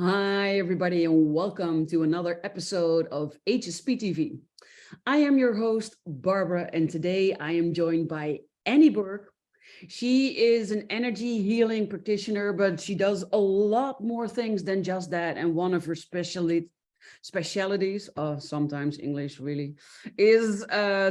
Hi, everybody, and welcome to another episode of HSP TV. I am your host, Barbara, and today I am joined by Annie Bourke. She is an energy healing practitioner, but she does a lot more things than just that. And one of her specialities, sometimes English really, is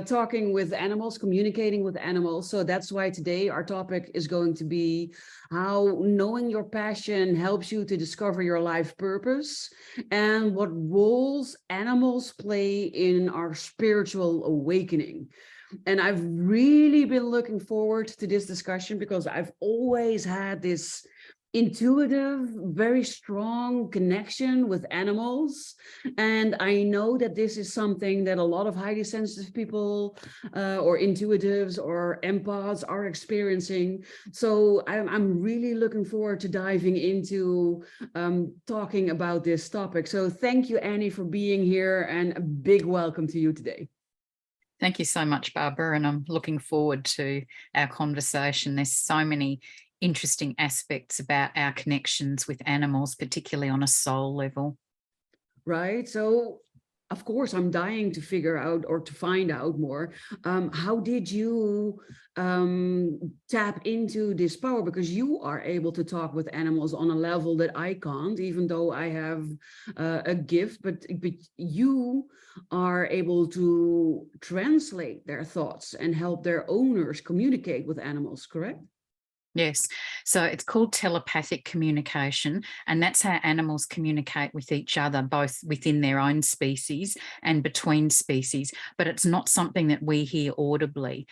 talking with animals, communicating with animals. So that's why today our topic is going to be how knowing your passion helps you to discover your life purpose and what roles animals play in our spiritual awakening. And I've really been looking forward to this discussion because I've always had this intuitive, very strong connection with animals. And I know that this is something that a lot of highly sensitive people or intuitives or empaths are experiencing. So I'm really looking forward to diving into talking about this topic. So thank you, Annie, for being here, and a big welcome to you today. Thank you so much, Barbara, and I'm looking forward to our conversation. There's so many interesting aspects about our connections with animals, particularly on a soul level. Right. So, of course, I'm dying to figure out or to find out more. How did you tap into this power? Because you are able to talk with animals on a level that I can't, even though I have a gift, but you are able to translate their thoughts and help their owners communicate with animals, correct? Yes, so it's called telepathic communication, and that's how animals communicate with each other, both within their own species and between species, but it's not something that we hear audibly.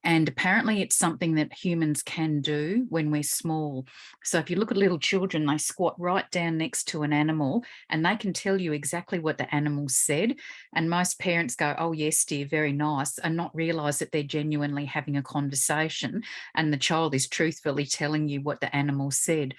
And apparently it's something that humans can do when we're small. So if you look at little children, they squat right down next to an animal and they can tell you exactly what the animal said. And most parents go, "Oh, yes, dear, very nice," and not realize that they're genuinely having a conversation and the child is truthfully telling you what the animal said.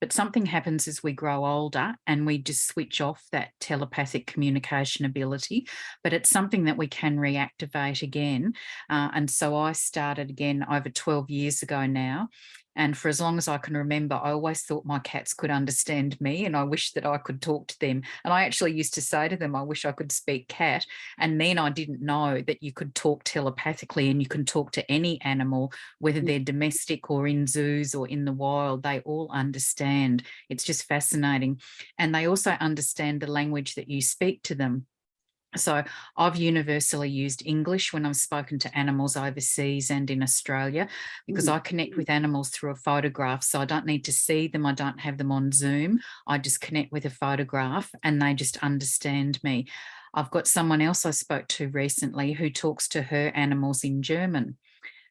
But something happens as we grow older and we just switch off that telepathic communication ability. But it's something that we can reactivate again. And so I started again over 12 years ago now. And for as long as I can remember, I always thought my cats could understand me and I wish that I could talk to them. And I actually used to say to them, "I wish I could speak cat." And then I didn't know that you could talk telepathically and you can talk to any animal, whether they're domestic or in zoos or in the wild. They all understand. It's just fascinating. And they also understand the language that you speak to them. So I've universally used English when I've spoken to animals overseas and in Australia, because I connect with animals through a photograph. So I don't need to see them. I don't have them on Zoom. I just connect with a photograph and they just understand me. I've got someone else I spoke to recently who talks to her animals in German,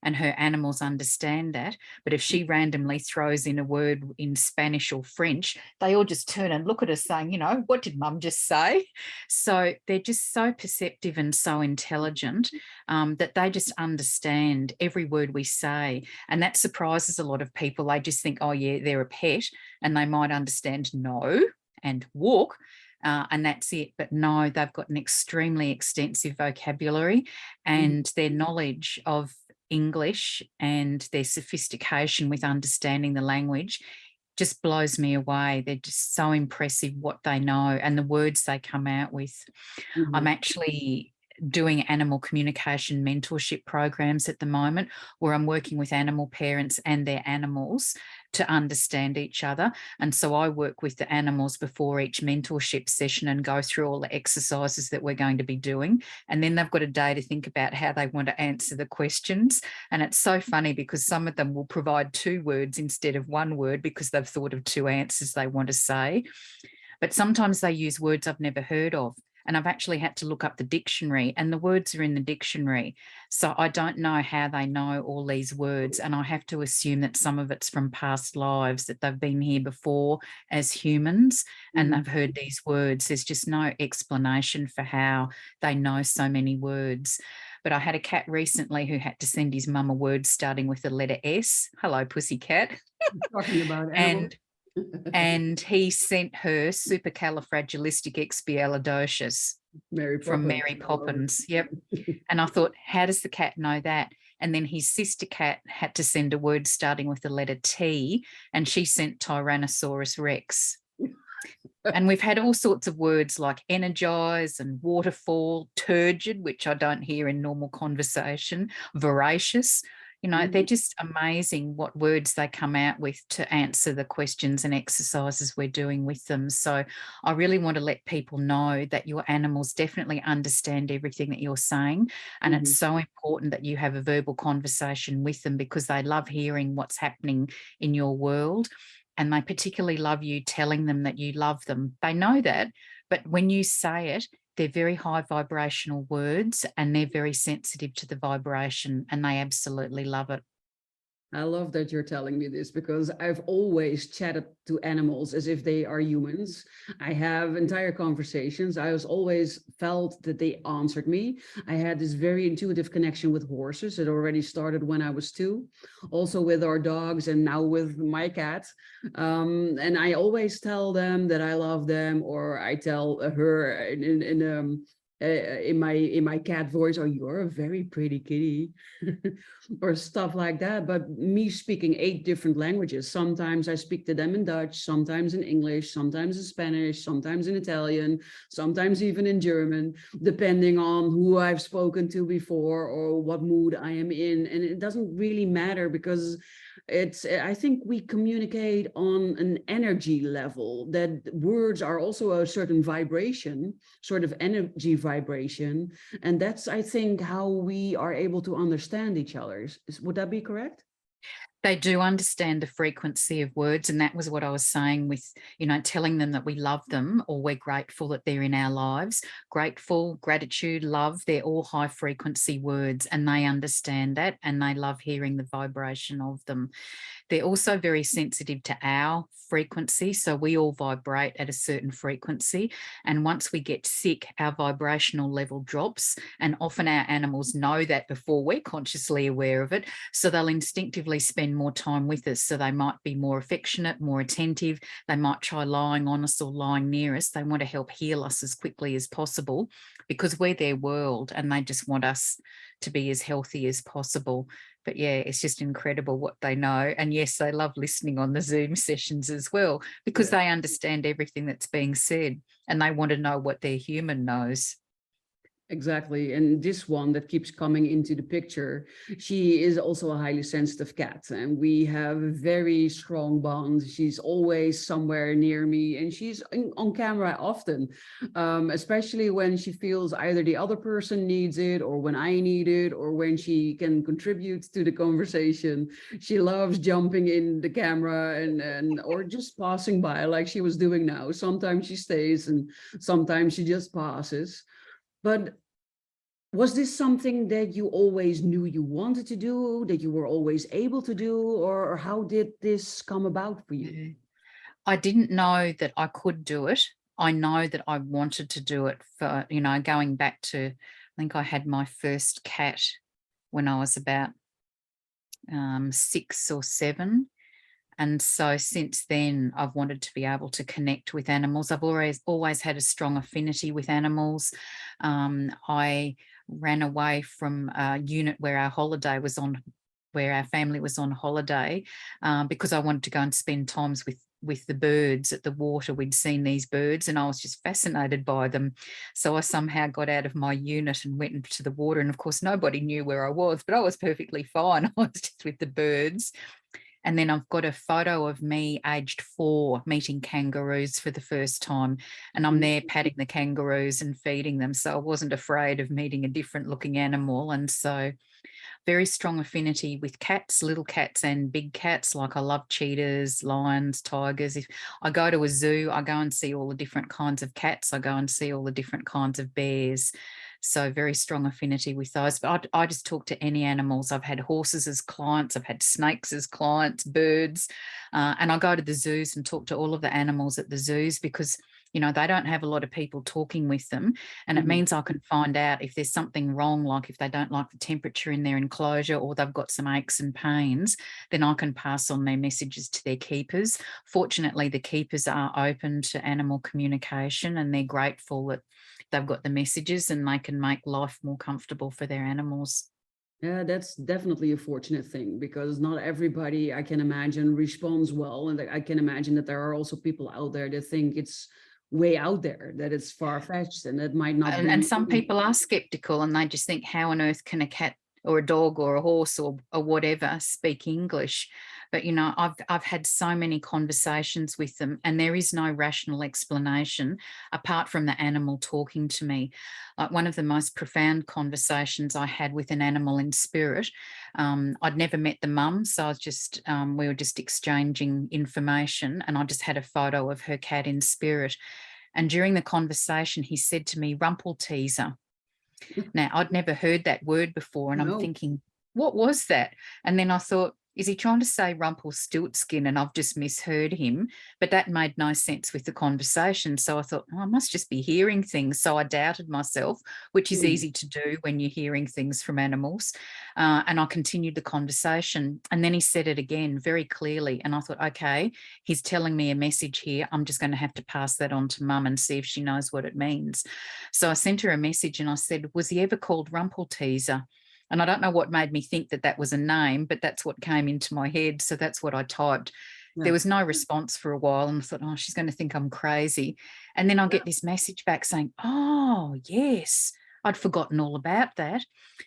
and her animals understand that. But if she randomly throws in a word in Spanish or French, they all just turn and look at us saying, "What did mum just say?" So they're just so perceptive and so intelligent that they just understand every word we say. And that surprises a lot of people. They just think, "Oh, yeah, they're a pet," and they might understand no and walk. And that's it. But no, they've got an extremely extensive vocabulary, and their knowledge of English and their sophistication with understanding the language just blows me away. They're just so impressive what they know and the words they come out with. I'm actually doing animal communication mentorship programs at the moment where I'm working with animal parents and their animals to understand each other. And so I work with the animals before each mentorship session and go through all the exercises that we're going to be doing. And then they've got a day to think about how they want to answer the questions. And it's so funny because some of them will provide 2 words instead of 1 word because they've thought of 2 answers they want to say. But sometimes they use words I've never heard of. And I've actually had to look up the dictionary, and the words are in the dictionary. So I don't know how they know all these words. And I have to assume that some of it's from past lives, that they've been here before as humans and they've heard these words. There's just no explanation for how they know so many words. But I had a cat recently who had to send his mum a word starting with the letter S. Hello, pussycat. Talking about animals. And he sent her supercalifragilisticexpialidocious from Mary Poppins. Yep. And I thought, how does the cat know that? And then his sister cat had to send a word starting with the letter T, and she sent Tyrannosaurus Rex. And we've had all sorts of words like energize and waterfall, turgid, which I don't hear in normal conversation, voracious. You know, they're just amazing what words they come out with to answer the questions and exercises we're doing with them. So I really want to let people know that your animals definitely understand everything that you're saying. And it's so important that you have a verbal conversation with them, because they love hearing what's happening in your world. And they particularly love you telling them that you love them. They know that, but when you say it, they're very high vibrational words and they're very sensitive to the vibration, and they absolutely love it. I love that you're telling me this, because I've always chatted to animals as if they are humans. I have entire conversations. I was always felt that they answered me. I had this very intuitive connection with horses. It already started when I was 2, also with our dogs and now with my cat. And I always tell them that I love them, or I tell her in my cat voice, "Oh, you're a very pretty kitty," or stuff like that. But me speaking 8 different languages, sometimes I speak to them in Dutch, sometimes in English, sometimes in Spanish, sometimes in Italian, sometimes even in German, depending on who I've spoken to before or what mood I am in. And it doesn't really matter, because I think we communicate on an energy level, that words are also a certain vibration, sort of energy vibration. And that's, I think, how we are able to understand each other. Would that be correct? They do understand the frequency of words. And that was what I was saying with, you know, telling them that we love them, or we're grateful that they're in our lives. Grateful, gratitude, love, they're all high frequency words, and they understand that, and they love hearing the vibration of them. They're also very sensitive to our frequency. So we all vibrate at a certain frequency. And once we get sick, our vibrational level drops. And often our animals know that before we're consciously aware of it. So they'll instinctively spend more time with us. So they might be more affectionate, more attentive. They might try lying on us or lying near us. They want to help heal us as quickly as possible, because we're their world and they just want us to be as healthy as possible. But yeah, it's just incredible what they know. And yes, they love listening on the Zoom sessions as well, because they understand everything that's being said and they want to know what their human knows. Exactly. And this one that keeps coming into the picture, she is also a highly sensitive cat, and we have a very strong bond. She's always somewhere near me, and she's on camera often, especially when she feels either the other person needs it, or when I need it, or when she can contribute to the conversation. She loves jumping in the camera and or just passing by like she was doing now. Sometimes she stays and sometimes she just passes. But was this something that you always knew you wanted to do, that you were always able to do, or how did this come about for you? I didn't know that I could do it. I know that I wanted to do it for, you know, going back to, I think I had my first cat when I was about 6 or 7. And so since then, I've wanted to be able to connect with animals. I've always had a strong affinity with animals. I ran away from a unit where our family was on holiday, because I wanted to go and spend times with the birds at the water. We'd seen these birds and I was just fascinated by them. So I somehow got out of my unit and went into the water. And of course, nobody knew where I was, but I was perfectly fine. I was just with the birds. And then I've got a photo of me aged 4 meeting kangaroos for the first time. And I'm there patting the kangaroos and feeding them. So I wasn't afraid of meeting a different looking animal. And so very strong affinity with cats, little cats and big cats. Like I love cheetahs, lions, tigers. If I go to a zoo, I go and see all the different kinds of cats. I go and see all the different kinds of bears. So very strong affinity with those. But I just talk to any animals. I've had horses as clients. I've had snakes as clients, birds. And I go to the zoos and talk to all of the animals at the zoos, because you know, they don't have a lot of people talking with them. And it means I can find out if there's something wrong, like if they don't like the temperature in their enclosure or they've got some aches and pains, then I can pass on their messages to their keepers. Fortunately, the keepers are open to animal communication and they're grateful that they've got the messages and they can make life more comfortable for their animals. Yeah, that's definitely a fortunate thing, because not everybody, I can imagine, responds well. And I can imagine that there are also people out there that think it's way out there, that it's far-fetched, and it might not be. And some people are skeptical, and they just think, how on earth can a cat or a dog or a horse or whatever speak English? But, you know, I've had so many conversations with them, and there is no rational explanation apart from the animal talking to me. Like one of the most profound conversations I had with an animal in spirit, I'd never met the mum, so I was just, we were just exchanging information, and I just had a photo of her cat in spirit. And during the conversation, he said to me, "Rumple teaser." Now, I'd never heard that word before, and I'm No. thinking, what was that? And then I thought, is he trying to say Rumpelstiltskin and I've just misheard him? But that made no sense with the conversation. So I thought, oh, I must just be hearing things. So I doubted myself, which is easy to do when you're hearing things from animals. And I continued the conversation. And then he said it again very clearly. And I thought, okay, he's telling me a message here. I'm just going to have to pass that on to mum and see if she knows what it means. So I sent her a message and I said, was he ever called Rumpelteaser? And I don't know what made me think that that was a name, but that's what came into my head. So that's what I typed. Yeah. There was no response for a while, and I thought, oh, she's going to think I'm crazy. And then I'll get this message back saying, oh, yes, I'd forgotten all about that.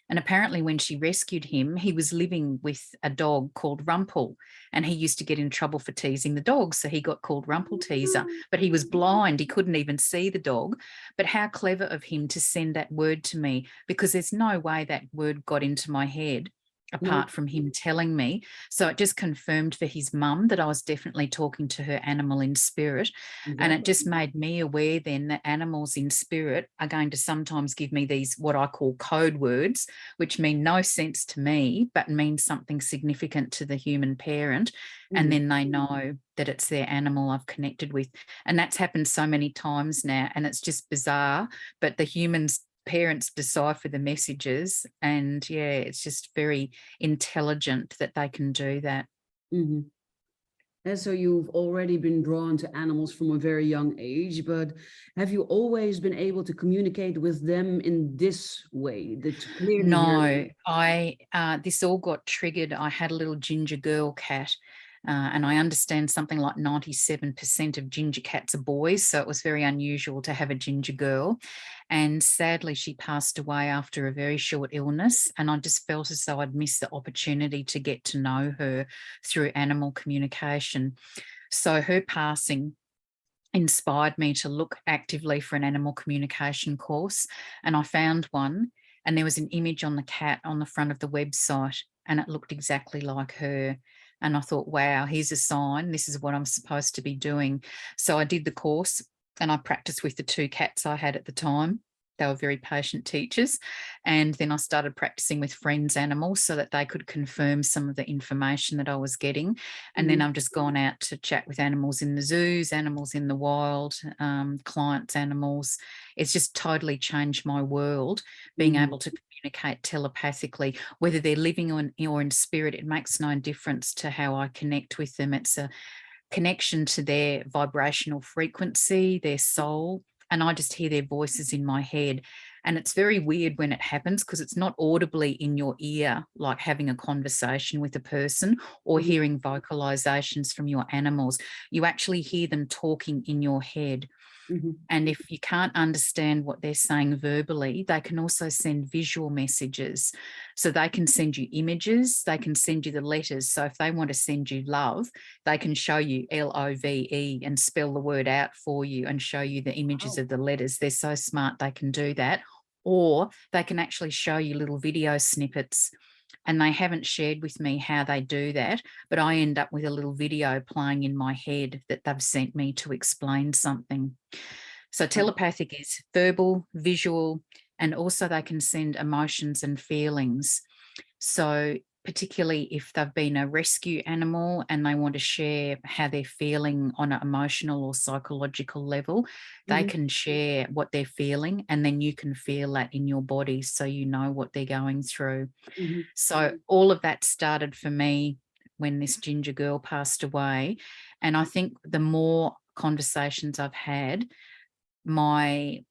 And apparently when she rescued him, he was living with a dog called Rumpel, and he used to get in trouble for teasing the dog. So he got called Rumpelteaser, but he was blind. He couldn't even see the dog. But how clever of him to send that word to me, because there's no way that word got into my head apart from him telling me. So it just confirmed for his mum that I was definitely talking to her animal in spirit. And it just made me aware then that animals in spirit are going to sometimes give me these, what I call code words, which mean no sense to me, but mean something significant to the human parent. And then they know that it's their animal I've connected with. And that's happened so many times now, and it's just bizarre, but the parents decipher the messages, and yeah, it's just very intelligent that they can do that. And so you've already been drawn to animals from a very young age, but have you always been able to communicate with them in this way? No, this all got triggered. I had a little ginger girl cat. And I understand something like 97% of ginger cats are boys, so it was very unusual to have a ginger girl. And sadly, she passed away after a very short illness, and I just felt as though I'd missed the opportunity to get to know her through animal communication. So her passing inspired me to look actively for an animal communication course, and I found one, and there was an image on the cat on the front of the website, and it looked exactly like her. And I thought, wow, here's a sign. This is what I'm supposed to be doing. So I did the course, and I practiced with the 2 cats I had at the time. They were very patient teachers. And then I started practicing with friends' animals so that they could confirm some of the information that I was getting. And then I've just gone out to chat with animals in the zoos, animals in the wild, clients' animals. It's just totally changed my world, being able to communicate telepathically, whether they're living or in spirit. It makes no difference to how I connect with them. It's a connection to their vibrational frequency, their soul, and I just hear their voices in my head. And it's very weird when it happens, because it's not audibly in your ear, like having a conversation with a person or hearing vocalizations from your animals. You actually hear them talking in your head. And if you can't understand what they're saying verbally, they can also send visual messages. So they can send you images, they can send you the letters. So if they want to send you love, they can show you LOVE and spell the word out for you and show you the images of the letters. They're so smart, they can do that. Or they can actually show you little video snippets. And they haven't shared with me how they do that, but I end up with a little video playing in my head that they've sent me to explain something. So telepathic is verbal, visual, and also they can send emotions and feelings. So particularly if they've been a rescue animal and they want to share how they're feeling on an emotional or psychological level, they can share what they're feeling, and then you can feel that in your body so you know what they're going through. So all of that started for me when this ginger girl passed away. And I think the more conversations I've had, my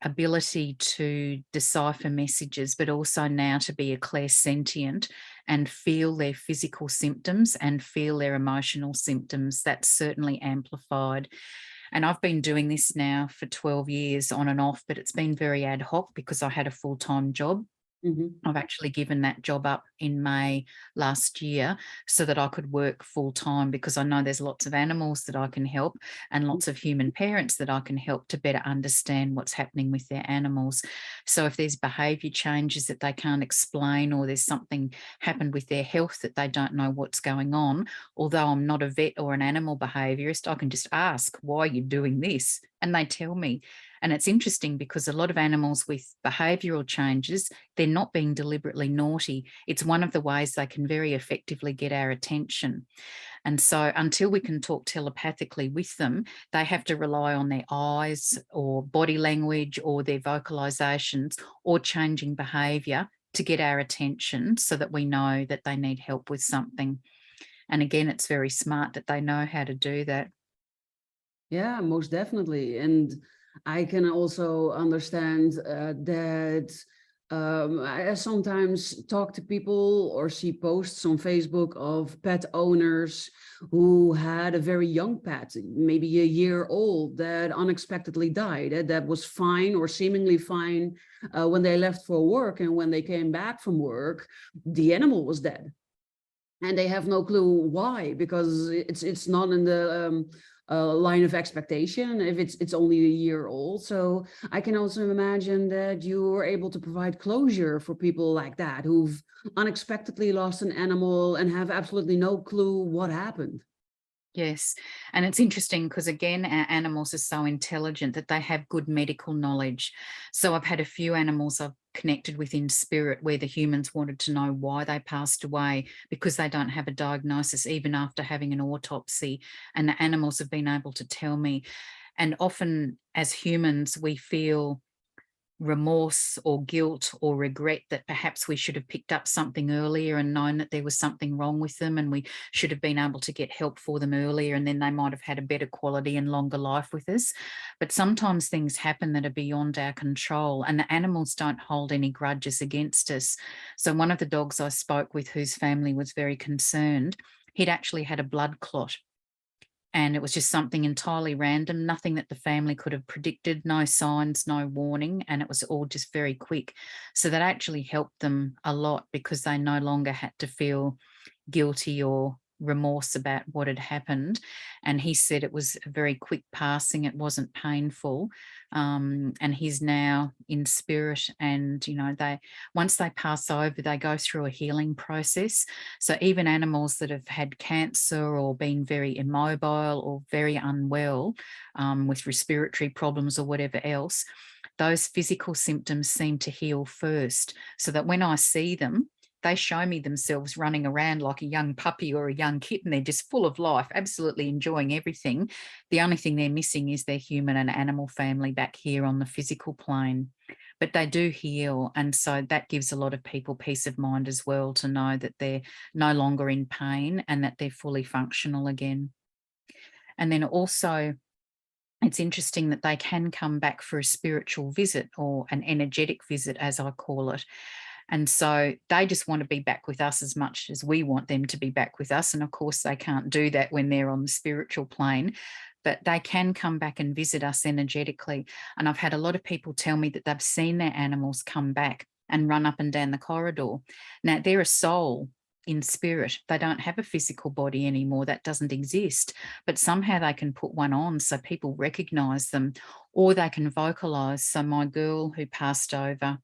ability to decipher messages, but also now to be a clairsentient and feel their physical symptoms and feel their emotional symptoms, that's certainly amplified. And I've been doing this now for 12 years on and off, but it's been very ad hoc because I had a full-time job. Mhm. I've actually given that job up in May last year so that I could work full time, because I know there's lots of animals that I can help and lots of human parents that I can help to better understand what's happening with their animals. So if there's behaviour changes that they can't explain, or there's something happened with their health that they don't know what's going on, although I'm not a vet or an animal behaviourist, I can just ask, why are you doing this? And they tell me. And it's interesting because a lot of animals with behavioural changes, they're not being deliberately naughty. It's one of the ways they can very effectively get our attention. And so until we can talk telepathically with them, they have to rely on their eyes or body language or their vocalizations or changing behaviour to get our attention, so that we know that they need help with something. And again, it's very smart that they know how to do that. Yeah, most definitely. And I can also understand that I sometimes talk to people or see posts on Facebook of pet owners who had a very young pet, maybe a year old, that unexpectedly died. That was fine or seemingly fine when they left for work. And when they came back from work, the animal was dead. And they have no clue why, because it's not in the line of expectation if it's only a year old. So I can also imagine that you were able to provide closure for people like that who've unexpectedly lost an animal and have absolutely no clue what happened. Yes. And it's interesting because, again, our animals are so intelligent that they have good medical knowledge. So I've had a few animals I've connected with in spirit where the humans wanted to know why they passed away, because they don't have a diagnosis even after having an autopsy. And the animals have been able to tell me. And often as humans, we feel remorse or guilt or regret that perhaps we should have picked up something earlier and known that there was something wrong with them, and we should have been able to get help for them earlier, and then they might have had a better quality and longer life with us. But sometimes things happen that are beyond our control, and the animals don't hold any grudges against us. So one of the dogs I spoke with, whose family was very concerned, he'd actually had a blood clot. And it was just something entirely random, nothing that the family could have predicted, no signs, no warning, and it was all just very quick. So that actually helped them a lot, because they no longer had to feel guilty or remorse about what had happened. And he said it was a very quick passing, it wasn't painful. And he's now in spirit, and they, once they pass over, they go through a healing process. So even animals that have had cancer or been very immobile or very unwell, with respiratory problems or whatever else, those physical symptoms seem to heal first, so that when I see them, they show me themselves running around like a young puppy or a young kitten. They're just full of life, absolutely enjoying everything. The only thing they're missing is their human and animal family back here on the physical plane. But they do heal, and so that gives a lot of people peace of mind as well, to know that they're no longer in pain and that they're fully functional again. And then also, it's interesting that they can come back for a spiritual visit, or an energetic visit, as I call it. And so they just want to be back with us as much as we want them to be back with us. And of course, they can't do that when they're on the spiritual plane, but they can come back and visit us energetically. And I've had a lot of people tell me that they've seen their animals come back and run up and down the corridor. Now, they're a soul in spirit. They don't have a physical body anymore. That doesn't exist. But somehow they can put one on so people recognize them, or they can vocalize. So my girl who passed over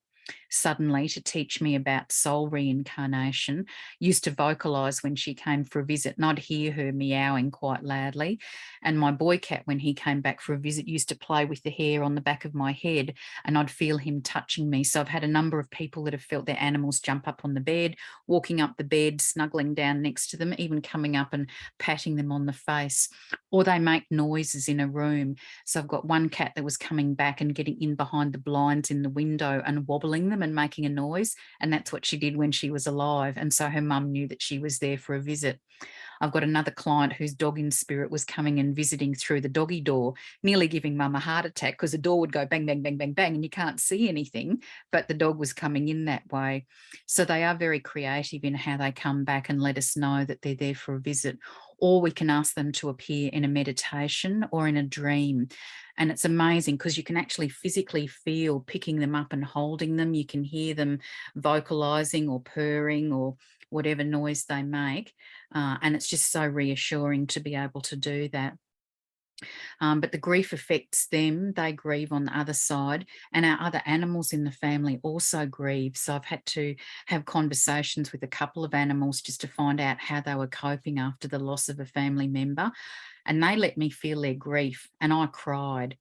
suddenly to teach me about soul reincarnation used to vocalize when she came for a visit, and I'd hear her meowing quite loudly. And my boy cat, when he came back for a visit, used to play with the hair on the back of my head, and I'd feel him touching me. So I've had a number of people that have felt their animals jump up on the bed, walking up the bed, snuggling down next to them, even coming up and patting them on the face. Or they make noises in a room. So I've got one cat that was coming back and getting in behind the blinds in the window and wobbling them and making a noise. And that's what she did when she was alive. And so her mum knew that she was there for a visit. I've got another client whose dog in spirit was coming and visiting through the doggy door, nearly giving mum a heart attack because the door would go bang, bang, bang, bang, bang, and you can't see anything, but the dog was coming in that way. So they are very creative in how they come back and let us know that they're there for a visit, or we can ask them to appear in a meditation or in a dream. And it's amazing because you can actually physically feel picking them up and holding them. You can hear them vocalizing or purring or whatever noise they make. And it's just so reassuring to be able to do that. But the grief affects them. They grieve on the other side, and our other animals in the family also grieve. So I've had to have conversations with a couple of animals just to find out how they were coping after the loss of a family member. And they let me feel their grief, and I cried.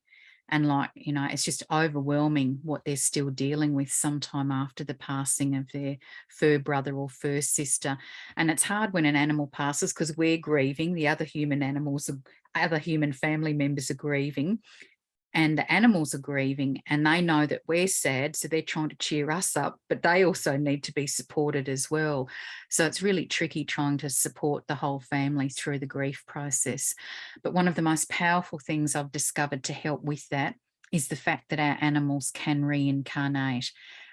And like, you know, it's just overwhelming what they're still dealing with sometime after the passing of their fur brother or fur sister. And it's hard when an animal passes because we're grieving, the other human animals, other human family members are grieving, and the animals are grieving, and they know that we're sad, so they're trying to cheer us up, but they also need to be supported as well. So it's really tricky trying to support the whole family through the grief process. But one of the most powerful things I've discovered to help with that is the fact that our animals can reincarnate.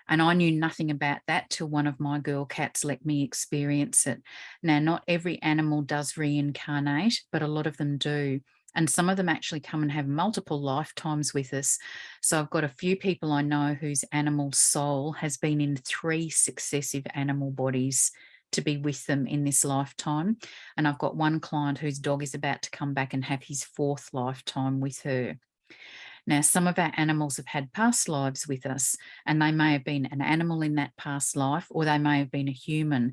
And I knew nothing about that till one of my girl cats let me experience it. Now, not every animal does reincarnate, but a lot of them do. And some of them actually come and have multiple lifetimes with us. So I've got a few people I know whose animal soul has been in 3 successive animal bodies to be with them in this lifetime. And I've got one client whose dog is about to come back and have his 4th lifetime with her. Now, some of our animals have had past lives with us, and they may have been an animal in that past life, or they may have been a human.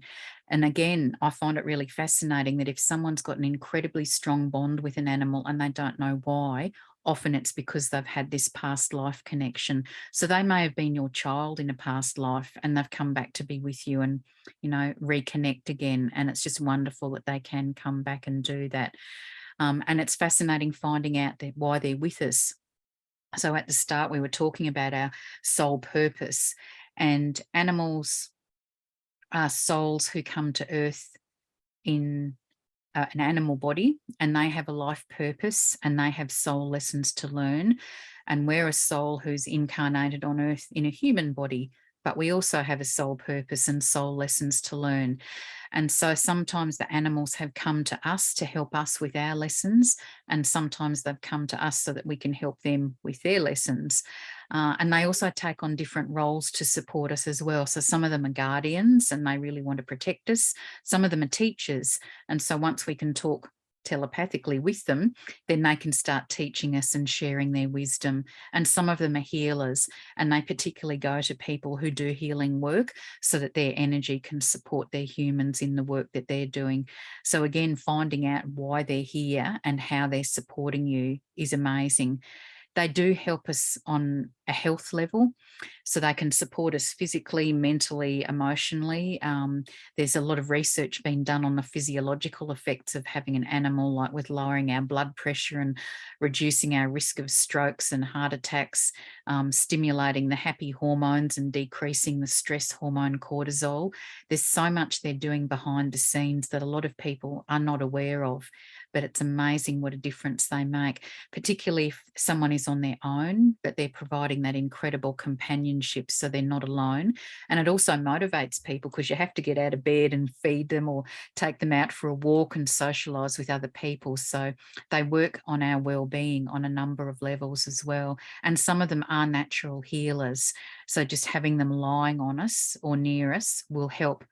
And again, I find it really fascinating that if someone's got an incredibly strong bond with an animal and they don't know why, often it's because they've had this past life connection. So they may have been your child in a past life and they've come back to be with you and, you know, reconnect again. And it's just wonderful that they can come back and do that. And it's fascinating finding out that why they're with us. So at the start, we were talking about our soul purpose, and animals are souls who come to earth in an animal body, and they have a life purpose and they have soul lessons to learn. And we're a soul who's incarnated on earth in a human body, but we also have a soul purpose and soul lessons to learn. And so sometimes the animals have come to us to help us with our lessons, and sometimes they've come to us so that we can help them with their lessons. And they also take on different roles to support us as well. So some of them are guardians and they really want to protect us. Some of them are teachers. And so once we can talk telepathically with them, then they can start teaching us and sharing their wisdom. And some of them are healers, and they particularly go to people who do healing work so that their energy can support their humans in the work that they're doing. So again, finding out why they're here and how they're supporting you is amazing. They do help us on a health level, so they can support us physically, mentally, emotionally. There's a lot of research being done on the physiological effects of having an animal, like with lowering our blood pressure and reducing our risk of strokes and heart attacks, stimulating the happy hormones and decreasing the stress hormone cortisol. There's so much they're doing behind the scenes that a lot of people are not aware of, but it's amazing what a difference they make, particularly if someone is on their own, but they're providing that incredible companionship so they're not alone. And it also motivates people because you have to get out of bed and feed them or take them out for a walk and socialise with other people. So they work on our well-being on a number of levels as well. And some of them are natural healers. So just having them lying on us or near us will help.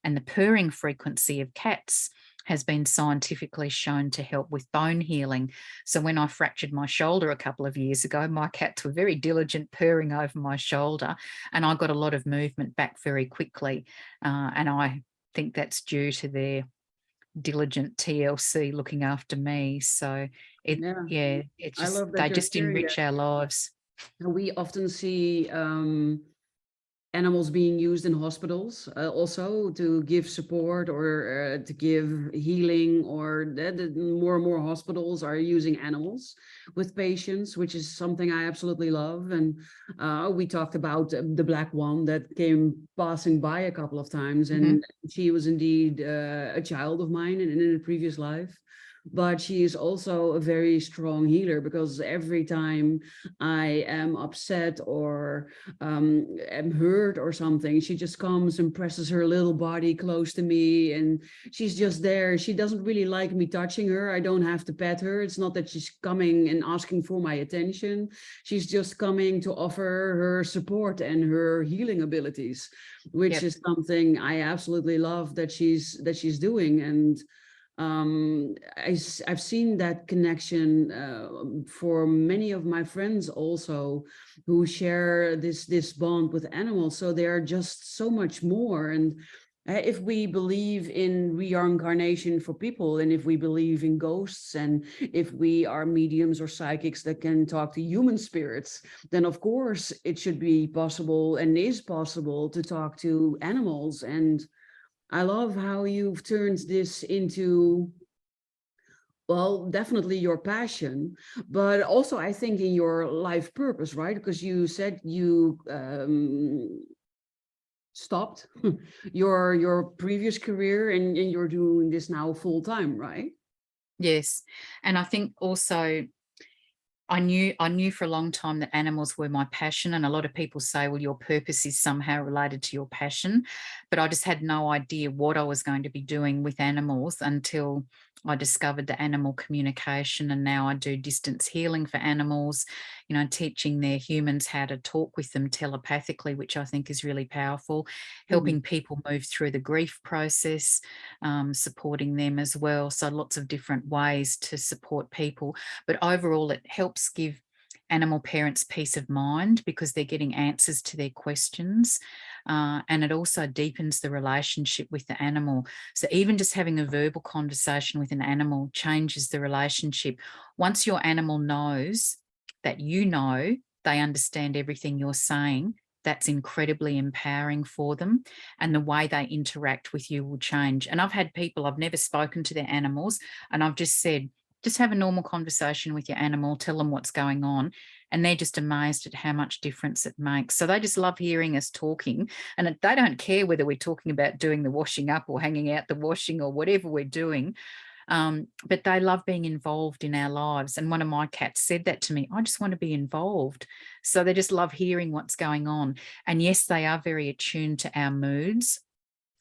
And the purring frequency of cats has been scientifically shown to help with bone healing. So when I fractured my shoulder a couple of years ago, my cats were very diligent purring over my shoulder, and I got a lot of movement back very quickly. And I think that's due to their diligent TLC looking after me. So it's I just, love that they you're just sharing enrich that. our lives. We often see animals being used in hospitals also to give support or to give healing, or that more and more hospitals are using animals with patients, which is something I absolutely love. And we talked about the black one that came passing by a couple of times, and she was indeed a child of mine in a previous life. But she is also a very strong healer, because every time I am upset or am hurt or something, she just comes and presses her little body close to me, and she's just there. She doesn't really like me touching her. I don't have to pet her. It's not that she's coming and asking for my attention. She's just coming to offer her support and her healing abilities, which is something I absolutely love that she's doing. And I've seen that connection for many of my friends also, who share this bond with animals. So they are just so much more. And if we believe in reincarnation for people, and if we believe in ghosts, and if we are mediums or psychics that can talk to human spirits, then of course it should be possible and is possible to talk to animals. And I love how you've turned this into, well, definitely your passion, but also I think in your life purpose, right? Because you said you stopped your previous career, and you're doing this now full time, right? Yes. And I think also I knew for a long time that animals were my passion, and a lot of people say, well, your purpose is somehow related to your passion, but I just had no idea what I was going to be doing with animals until I discovered the animal communication. And now I do distance healing for animals, teaching their humans how to talk with them telepathically, which I think is really powerful, helping people move through the grief process, supporting them as well. So lots of different ways to support people. But overall, it helps give animal parents peace of mind, because they're getting answers to their questions. And it also deepens the relationship with the animal. So even just having a verbal conversation with an animal changes the relationship. Once your animal knows that they understand everything you're saying, that's incredibly empowering for them, and the way they interact with you will change. And I've had people, I've never spoken to their animals, and I've just said, just have a normal conversation with your animal, tell them what's going on. And they're just amazed at how much difference it makes. So they just love hearing us talking, and they don't care whether we're talking about doing the washing up or hanging out the washing or whatever we're doing. But they love being involved in our lives. And one of my cats said that to me, I just want to be involved. So they just love hearing what's going on. And yes, they are very attuned to our moods.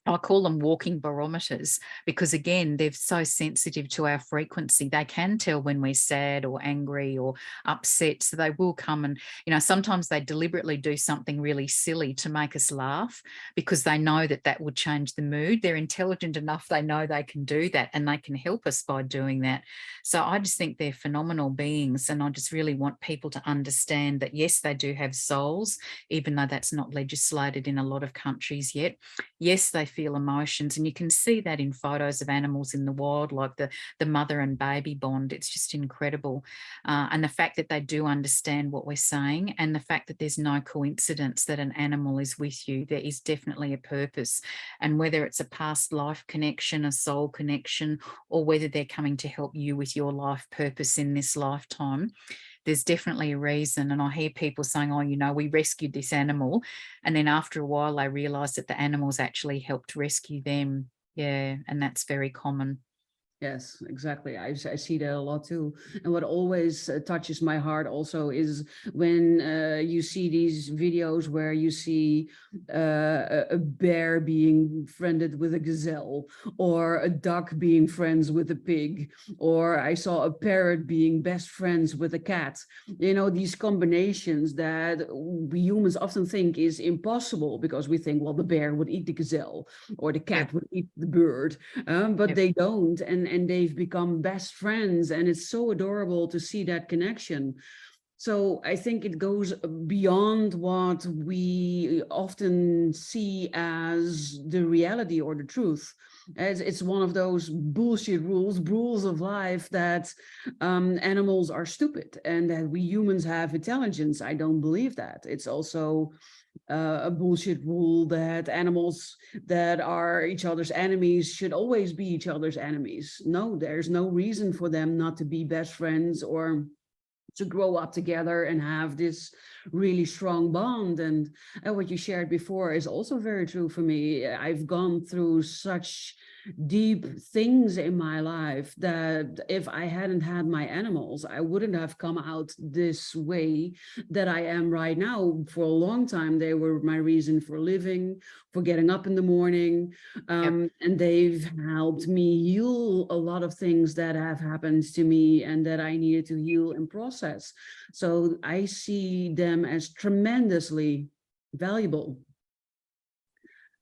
I call them walking barometers, because again, they're so sensitive to our frequency. They can tell when we're sad or angry or upset. So they will come and, sometimes they deliberately do something really silly to make us laugh, because they know that that would change the mood. They're intelligent enough. They know they can do that, and they can help us by doing that. So I just think they're phenomenal beings. And I just really want people to understand that, yes, they do have souls, even though that's not legislated in a lot of countries yet. Yes, they feel emotions, and you can see that in photos of animals in the wild, like the mother and baby bond. It's just incredible. And the fact that they do understand what we're saying, and the fact that there's no coincidence that an animal is with you. There is definitely a purpose. And whether it's a past life connection, a soul connection, or whether they're coming to help you with your life purpose in this lifetime, there's definitely a reason. And I hear people saying, oh, we rescued this animal. And then after a while, they realize that the animals actually helped rescue them. Yeah. And that's very common. Yes, exactly. I see that a lot too. And what always touches my heart also is when you see these videos where you see a bear being friended with a gazelle, or a duck being friends with a pig, or I saw a parrot being best friends with a cat. These combinations that we humans often think is impossible, because we think, well, the bear would eat the gazelle, or the cat would eat the bird, but they don't. And they've become best friends, and it's so adorable to see that connection. So I think it goes beyond what we often see as the reality or the truth. It's one of those bullshit rules of life, that animals are stupid and that we humans have intelligence. I don't believe that. It's also a bullshit rule that animals that are each other's enemies should always be each other's enemies. No, there's no reason for them not to be best friends or to grow up together and have this really strong bond. And what you shared before is also very true for me. I've gone through such deep things in my life that if I hadn't had my animals, I wouldn't have come out this way that I am right now. For a long time, they were my reason for living, for getting up in the morning. And they've helped me heal a lot of things that have happened to me and that I needed to heal and process. So I see them as tremendously valuable.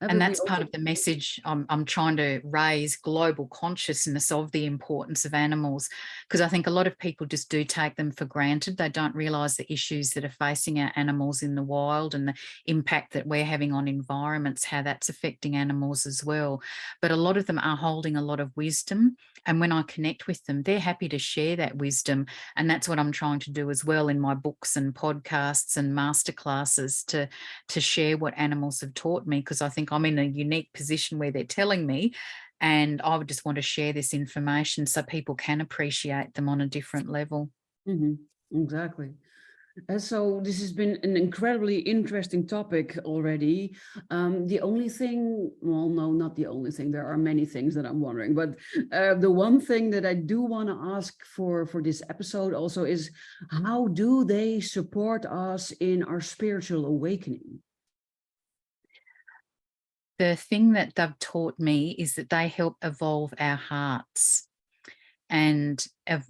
And that's part of the message I'm trying to raise, global consciousness of the importance of animals, because I think a lot of people just do take them for granted. They don't realise the issues that are facing our animals in the wild and the impact that we're having on environments, how that's affecting animals as well. But a lot of them are holding a lot of wisdom. And when I connect with them, they're happy to share that wisdom. And that's what I'm trying to do as well in my books and podcasts and masterclasses, to share what animals have taught me, because I think I'm in a unique position where they're telling me, and I would just want to share this information so people can appreciate them on a different level. Exactly. So this has been an incredibly interesting topic already. The only thing, well, no, not the only thing. There are many things that I'm wondering, but the one thing that I do want to ask for this episode also is, how do they support us in our spiritual awakening? The thing that they've taught me is that they help evolve our hearts. And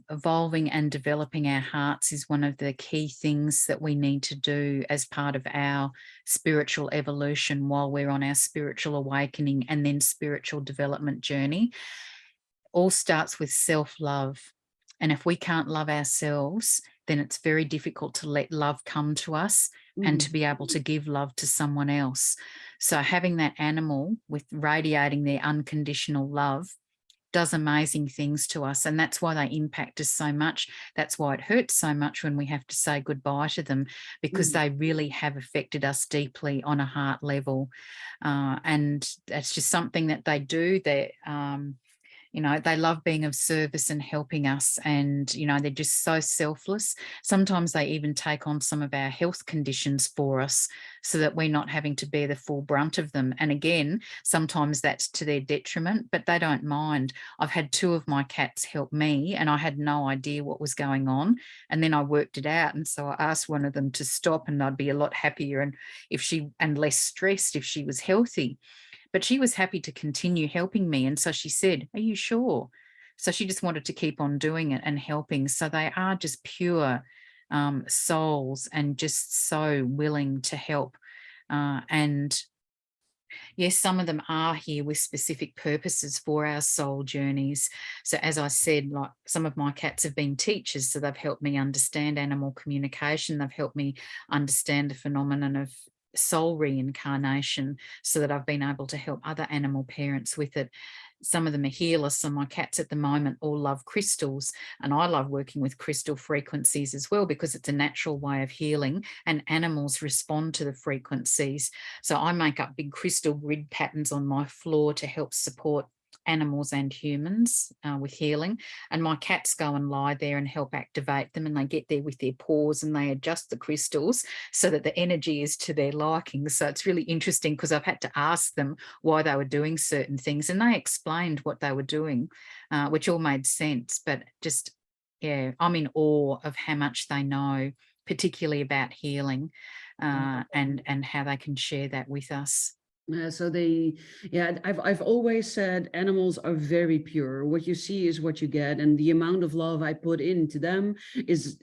evolving and developing our hearts is one of the key things that we need to do as part of our spiritual evolution while we're on our spiritual awakening and then spiritual development journey. All starts with self-love. And if we can't love ourselves, then it's very difficult to let love come to us and to be able to give love to someone else. So having that animal with radiating their unconditional love does amazing things to us. And that's why they impact us so much. That's why it hurts so much when we have to say goodbye to them, because they really have affected us deeply on a heart level. And that's just something that they do. They love being of service and helping us, and they're just so selfless. Sometimes they even take on some of our health conditions for us so that we're not having to bear the full brunt of them. And again, sometimes that's to their detriment, but they don't mind. I've had 2 of my cats help me and I had no idea what was going on, and then I worked it out. And so I asked one of them to stop, and I'd be a lot happier and less stressed if she was healthy. But she was happy to continue helping me. And so she said, "Are you sure?" So she just wanted to keep on doing it and helping. So they are just pure souls and just so willing to help. And yes, some of them are here with specific purposes for our soul journeys. So as I said, like some of my cats have been teachers, so they've helped me understand animal communication. They've helped me understand the phenomenon of soul reincarnation, so that I've been able to help other animal parents with it. Some of them are healers. So my cats at the moment all love crystals, and I love working with crystal frequencies as well, because it's a natural way of healing and animals respond to the frequencies. So I make up big crystal grid patterns on my floor to help support animals and humans with healing. And my cats go and lie there and help activate them, and they get there with their paws and they adjust the crystals so that the energy is to their liking. So it's really interesting, because I've had to ask them why they were doing certain things, and they explained what they were doing, which all made sense. But just, yeah, I'm in awe of how much they know, particularly about healing, and how they can share that with us. I've always said animals are very pure. What you see is what you get, and the amount of love I put into them is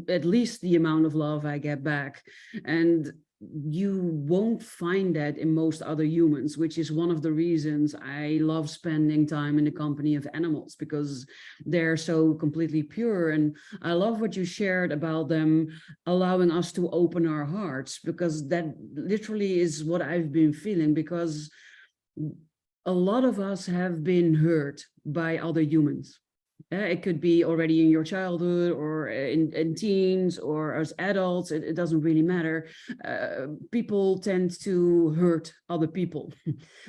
at least the amount of love I get back. And you won't find that in most other humans, which is one of the reasons I love spending time in the company of animals, because they're so completely pure. And I love what you shared about them allowing us to open our hearts, because that literally is what I've been feeling, because a lot of us have been hurt by other humans. It could be already in your childhood or in teens or as adults. It doesn't really matter. People tend to hurt other people.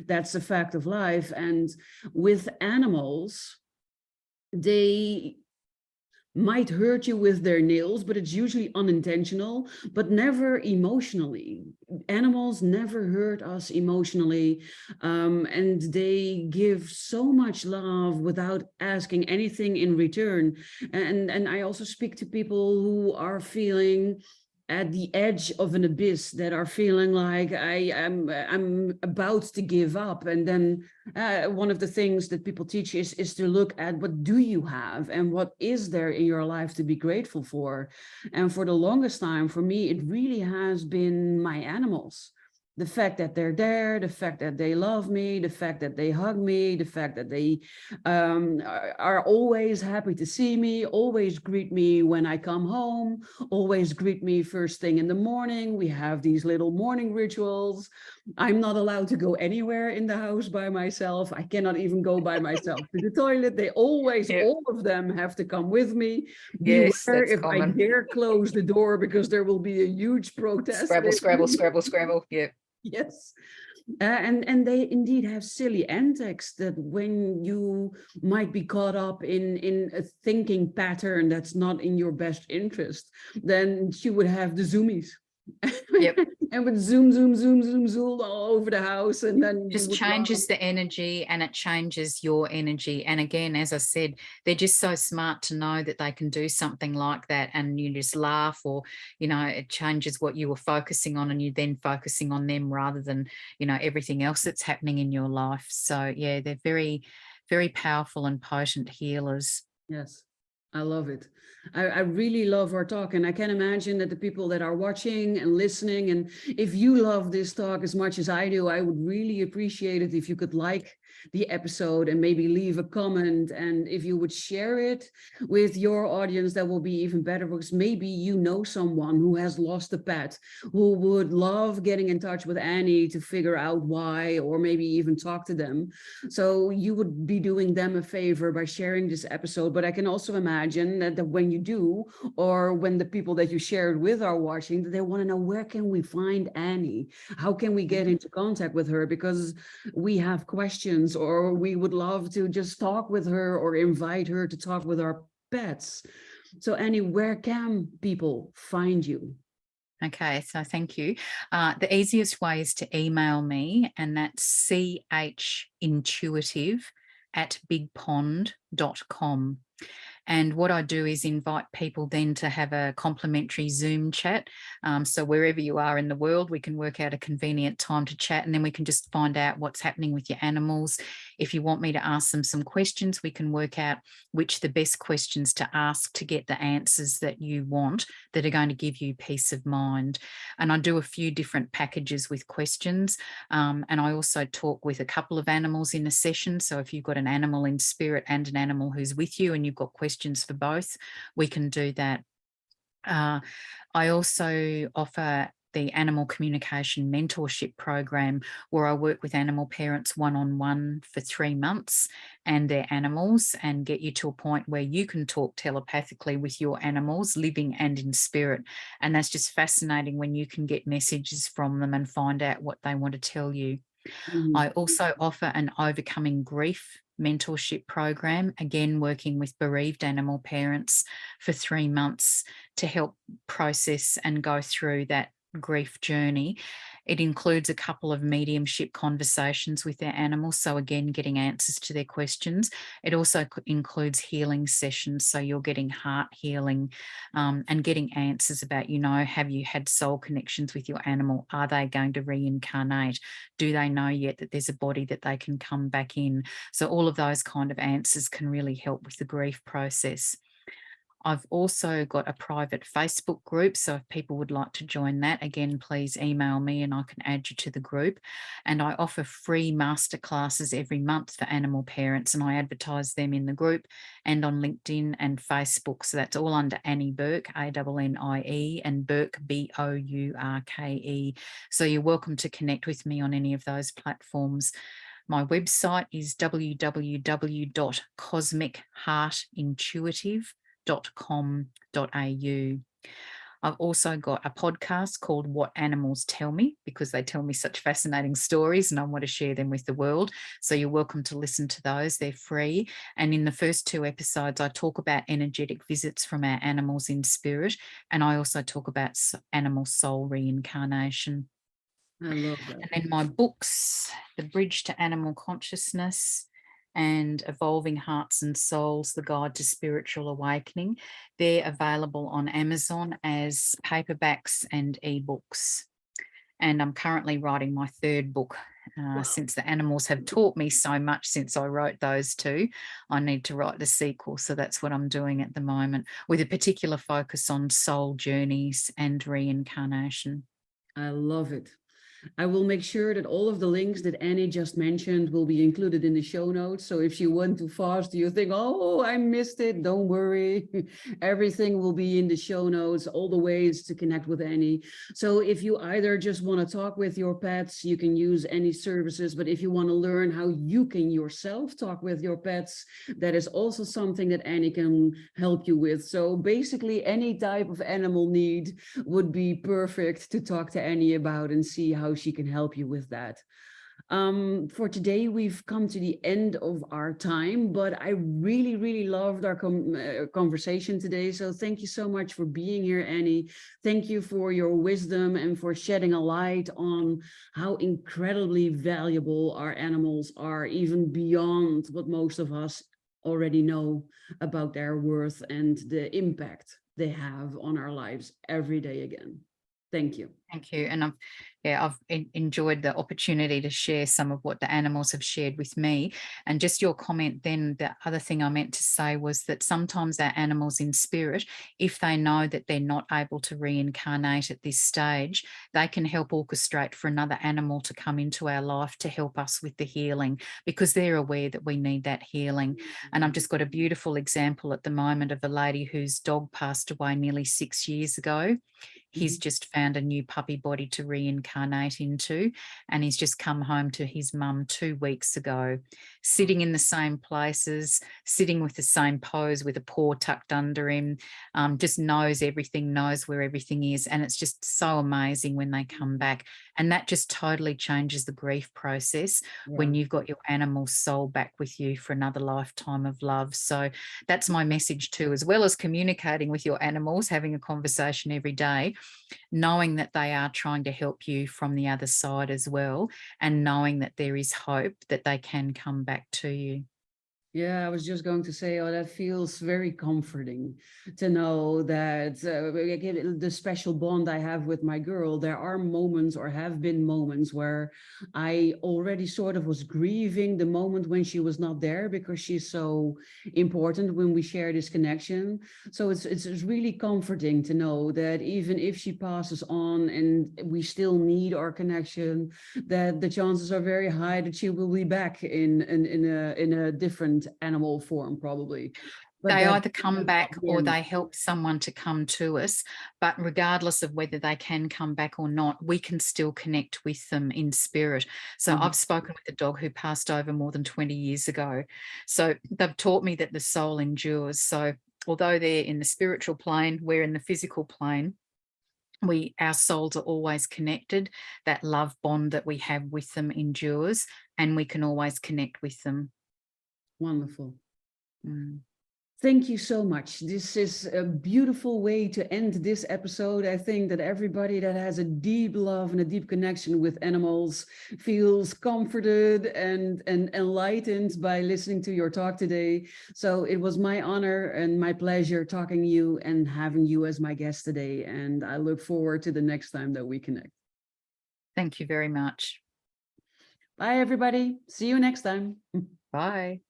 That's a fact of life. And with animals, they might hurt you with their nails, but it's usually unintentional, but never emotionally. Animals never hurt us emotionally, and they give so much love without asking anything in return. And I also speak to people who are feeling at the edge of an abyss, that are feeling like I'm about to give up. And then one of the things that people teach is to look at what do you have and what is there in your life to be grateful for. And for the longest time, for me, it really has been my animals. The fact that they're there, the fact that they love me, the fact that they hug me, the fact that they are always happy to see me, always greet me when I come home, always greet me first thing in the morning. We have these little morning rituals. I'm not allowed to go anywhere in the house by myself. I cannot even go by myself to the toilet. They always, Yep. all of them have to come with me. Yes, Beware that's if I common. dare close the door, because there will be a huge protest. Scrabble, scrabble, scrabble, scrabble. Yep. Yes. And they indeed have silly antics that when you might be caught up in a thinking pattern that's not in your best interest, then she would have the zoomies. Yep. And would zoom, zoom, zoom, zoom, zoom all over the house. And then you Just would laugh. changes the energy, and it changes your energy. And again, as I said, they're just so smart to know that they can do something like that, and you just laugh, or it changes what you were focusing on, and you're then focusing on them rather than everything else that's happening in your life. So yeah, they're very, very powerful and potent healers. Yes, I love it. I really love our talk, and I can imagine that the people that are watching and listening, and if you love this talk as much as I do, I would really appreciate it if you could like the episode and maybe leave a comment. And if you would share it with your audience, that will be even better, because maybe you know someone who has lost a pet, who would love getting in touch with Annie to figure out why, or maybe even talk to them. So you would be doing them a favor by sharing this episode. But I can also imagine that when you do, or when the people that you shared with are watching, that they want to know, where can we find Annie? How can we get into contact with her? Because we have questions, or we would love to just talk with her or invite her to talk with our pets. So Annie, where can people find you? Okay, so thank you. The easiest way is to email me, and that's chintuitive@bigpond.com. And what I do is invite people then to have a complimentary Zoom chat. So wherever you are in the world, we can work out a convenient time to chat, and then we can just find out what's happening with your animals. If you want me to ask them some questions, we can work out which the best questions to ask to get the answers that you want, that are going to give you peace of mind. And I do a few different packages with questions. And I also talk with a couple of animals in a session. So if you've got an animal in spirit and an animal who's with you, and you've got questions for both, we can do that. I also offer the Animal Communication Mentorship Program, where I work with animal parents one-on-one for 3 months and their animals, and get you to a point where you can talk telepathically with your animals, living and in spirit. And that's just fascinating when you can get messages from them and find out what they want to tell you. Mhm. I also offer an Overcoming Grief mentorship program, again working with bereaved animal parents for 3 months to help process and go through that grief journey. It includes a couple of mediumship conversations with their animals, so again getting answers to their questions. It also includes healing sessions, so you're getting heart healing, and getting answers about, have you had soul connections with your animal? Are they going to reincarnate? Do they know yet that there's a body that they can come back in? So all of those kind of answers can really help with the grief process. I've also got a private Facebook group, so if people would like to join that, again, please email me and I can add you to the group. And I offer free masterclasses every month for animal parents, and I advertise them in the group and on LinkedIn and Facebook. So that's all under Annie Bourke, Annie, and Bourke, Bourke. So you're welcome to connect with me on any of those platforms. My website is www.cosmicheartintuitive.com.au. I've also got a podcast called What Animals Tell Me, because they tell me such fascinating stories and I want to share them with the world. So you're welcome to listen to those. They're free. And in the first 2 episodes, I talk about energetic visits from our animals in spirit. And I also talk about animal soul reincarnation. I love that. And then my books, The Bridge to Animal Consciousness and Evolving Hearts and Souls, The Guide to Spiritual Awakening, they're available on Amazon as paperbacks and ebooks. And I'm currently writing my 3rd book. Since the animals have taught me so much since I wrote those 2, I need to write the sequel. So that's what I'm doing at the moment, with a particular focus on soul journeys and reincarnation. I love it. I will make sure that all of the links that Annie just mentioned will be included in the show notes. So if you went too fast, you think, oh, I missed it, don't worry. Everything will be in the show notes, all the ways to connect with Annie. So if you either just want to talk with your pets, you can use Annie's services. But if you want to learn how you can yourself talk with your pets, that is also something that Annie can help you with. So basically any type of animal need would be perfect to talk to Annie about and see how she can help you with that. For today, we've come to the end of our time, but I really, really loved our conversation today. So thank you so much for being here, Annie. Thank you for your wisdom and for shedding a light on how incredibly valuable our animals are, even beyond what most of us already know about their worth and the impact they have on our lives every day again. Thank you. Thank you. And I've enjoyed the opportunity to share some of what the animals have shared with me. And just your comment then, the other thing I meant to say was that sometimes our animals in spirit, if they know that they're not able to reincarnate at this stage, they can help orchestrate for another animal to come into our life to help us with the healing, because they're aware that we need that healing. And I've just got a beautiful example at the moment of a lady whose dog passed away nearly 6 years ago. He's just found a new puppy body to reincarnate into, and he's just come home to his mum 2 weeks ago, sitting in the same places, sitting with the same pose with a paw tucked under him, just knows everything, knows where everything is. And it's just so amazing when they come back. And that just totally changes the grief process when you've got your animal's soul back with you for another lifetime of love. So that's my message too, as well as communicating with your animals, having a conversation every day, knowing that they are trying to help you from the other side as well, and knowing that there is hope that they can come back to you. Yeah, I was just going to say, that feels very comforting to know that the special bond I have with my girl, there are moments, or have been moments, where I already sort of was grieving the moment when she was not there, because she's so important when we share this connection. So it's really comforting to know that even if she passes on and we still need our connection, that the chances are very high that she will be back in a different animal form, probably. But they either come back or they help someone to come to us. But regardless of whether they can come back or not, we can still connect with them in spirit. So I've spoken with a dog who passed over more than 20 years ago. So they've taught me that the soul endures. So although they're in the spiritual plane, we're in the physical plane. Our souls are always connected. That love bond that we have with them endures, and we can always connect with them. Wonderful. Thank you so much. This is a beautiful way to end this episode. I think that everybody that has a deep love and a deep connection with animals feels comforted and enlightened by listening to your talk today. So it was my honor and my pleasure talking to you and having you as my guest today. And I look forward to the next time that we connect. Thank you very much. Bye, everybody. See you next time. Bye.